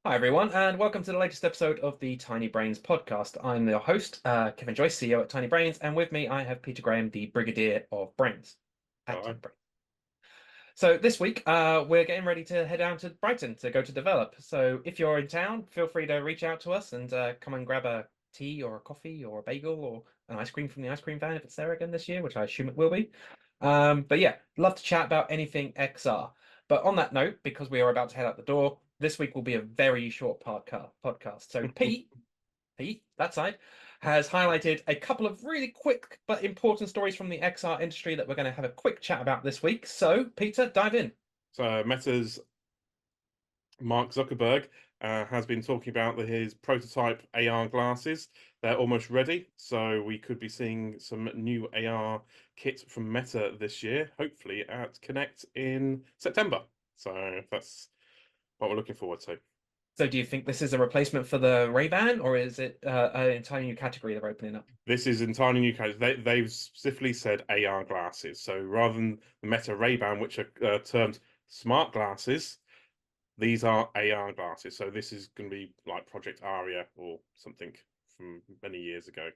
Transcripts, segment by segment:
Hi, everyone, and welcome to the latest episode of the Tiny Brains podcast. I'm your host, Kevin Joyce, CEO at Tiny Brains, and with me I have Peter Graham, the Brigadier of Brains at Right. Tiny Brains. So this week, we're getting ready to head down to Brighton to go to develop. So if you're in town, feel free to reach out to us and come and grab a tea or a coffee or a bagel or an ice cream from the ice cream van if it's there again this year, which I assume it will be. But yeah, love to chat about anything XR. But on that note, because we are about to head out the door, this week will be a very short podcast. So Pete, that side, has highlighted a couple of really quick but important stories from the XR industry that we're going to have a quick chat about this week. So, Peter, dive in. So Meta's Mark Zuckerberg has been talking about his prototype AR glasses. They're almost ready, so we could be seeing some new AR kit from Meta this year, hopefully at Connect in September. So that's what we're looking forward to. So, do you think this is a replacement for the Ray-Ban, or is it an entirely new category they're opening up? This is entirely new case. They've specifically said AR glasses. So rather than the Meta Ray-Ban, which are termed smart glasses, these are AR glasses, so this is going to be like Project Aria or something from many years ago.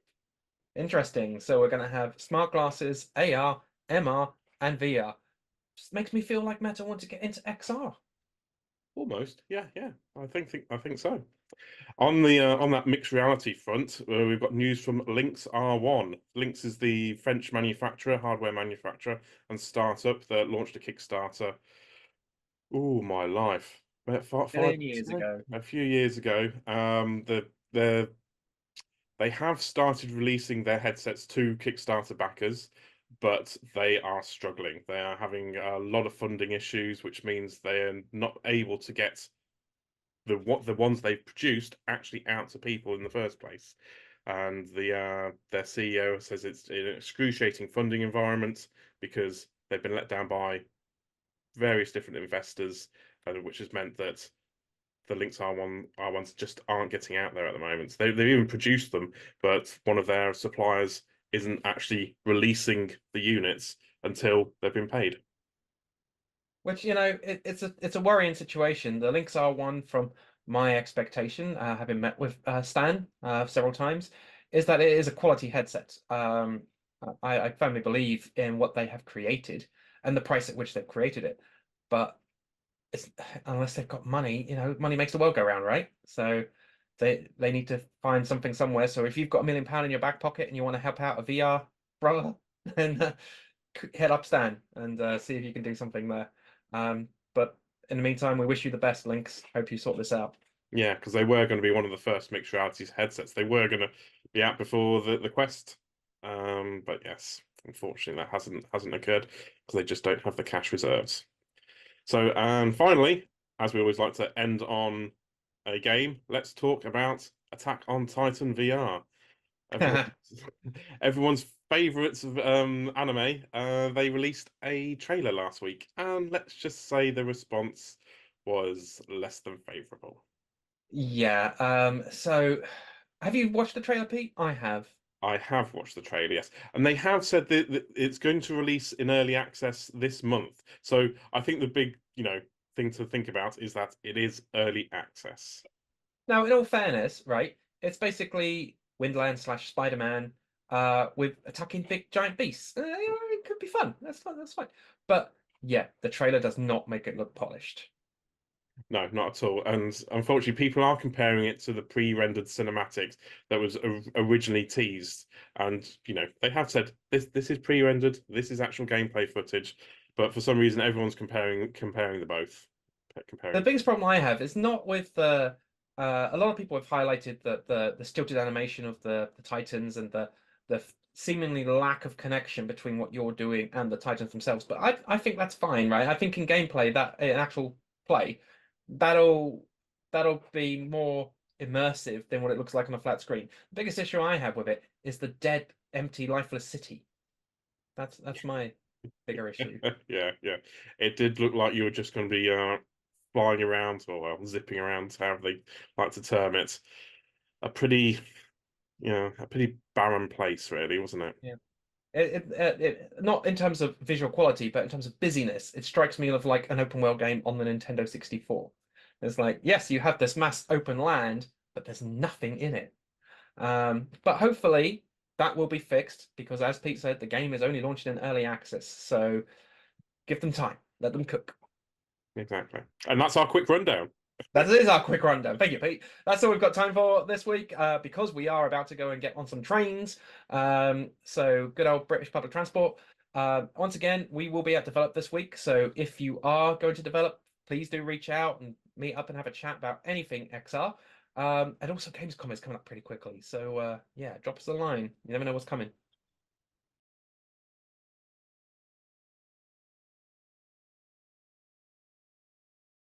Interesting. So, we're going to have smart glasses, AR, MR, and VR. Just makes me feel like Meta want to get into XR. Almost, yeah, yeah. I think so. On that mixed reality front, we've got news from Lynx R1. Lynx is the French manufacturer, hardware manufacturer, and startup that launched a Kickstarter. Oh, my life! About A five billion years years ago, ago. a few years ago. They have started releasing their headsets to Kickstarter backers, but they are struggling. They are having a lot of funding issues, which means they are not able to get the ones they've produced actually out to people in the first place. And their CEO says it's an excruciating funding environment because they've been let down by various different investors, which has meant that the Lynx R1s just aren't getting out there at the moment. They've even produced them, but one of their suppliers isn't actually releasing the units until they've been paid. Which, it's a worrying situation. The Lynx R1, from my expectation, having met with Stan several times, is that it is a quality headset. I firmly believe in what they have created and the price at which they've created it. But it's, unless they've got money, money makes the world go round, right? So they need to find something somewhere. So if you've got £1 million in your back pocket and you want to help out a VR brother, then head up Stan and see if you can do something there. But in the meantime, we wish you the best, Lynx. Hope you sort this out. Yeah, because they were going to be one of the first mixed realities headsets. They were going to be out before the Quest, but yes, unfortunately that hasn't occurred because they just don't have the cash reserves. So, and finally, as we always like to end on a game, let's talk about Attack on Titan VR. Everyone, everyone's favorites of anime. They released a trailer last week, and let's just say the response was less than favorable. Yeah. So have you watched the trailer, Pete? I have. I have watched the trailer, yes, and they have said that it's going to release in early access this month. So I think the big, thing to think about is that it is early access. Now, in all fairness, right, it's basically Windland slash Spider-Man with attacking big giant beasts. It could be fun. That's fun. That's fine. But yeah, the trailer does not make it look polished. No, not at all. And unfortunately, people are comparing it to the pre-rendered cinematics that was originally teased. And they have said this is pre-rendered, this is actual gameplay footage, but for some reason, everyone's comparing the both. The Comparing. biggest problem I have is not with the. A lot of people have highlighted that the stilted animation of the Titans and the seemingly lack of connection between what you're doing and the Titans themselves. But I think that's fine, right? I think in gameplay, that in actual play, that'll that'll be more immersive than what it looks like on a flat screen. The biggest issue I have with it is the dead, empty, lifeless city. That's my bigger issue. Yeah, yeah. It did look like you were just going to be flying around, or well, zipping around, however they like to term it. A pretty, a pretty barren place, really, wasn't it? Yeah. Not in terms of visual quality, but in terms of busyness, it strikes me of like an open world game on the Nintendo 64. It's like, yes, you have this mass open land, but there's nothing in it. But hopefully that will be fixed because, as Pete said, the game is only launching in early access. So give them time, let them cook. Exactly. And that's our quick rundown. That is our quick rundown. Thank you, Pete. That's all we've got time for this week because we are about to go and get on some trains. So good old British public transport. Once again, we will be at Develop this week. So if you are going to develop, please do reach out and meet up and have a chat about anything XR. And also Gamescom is coming up pretty quickly. So yeah, drop us a line. You never know what's coming.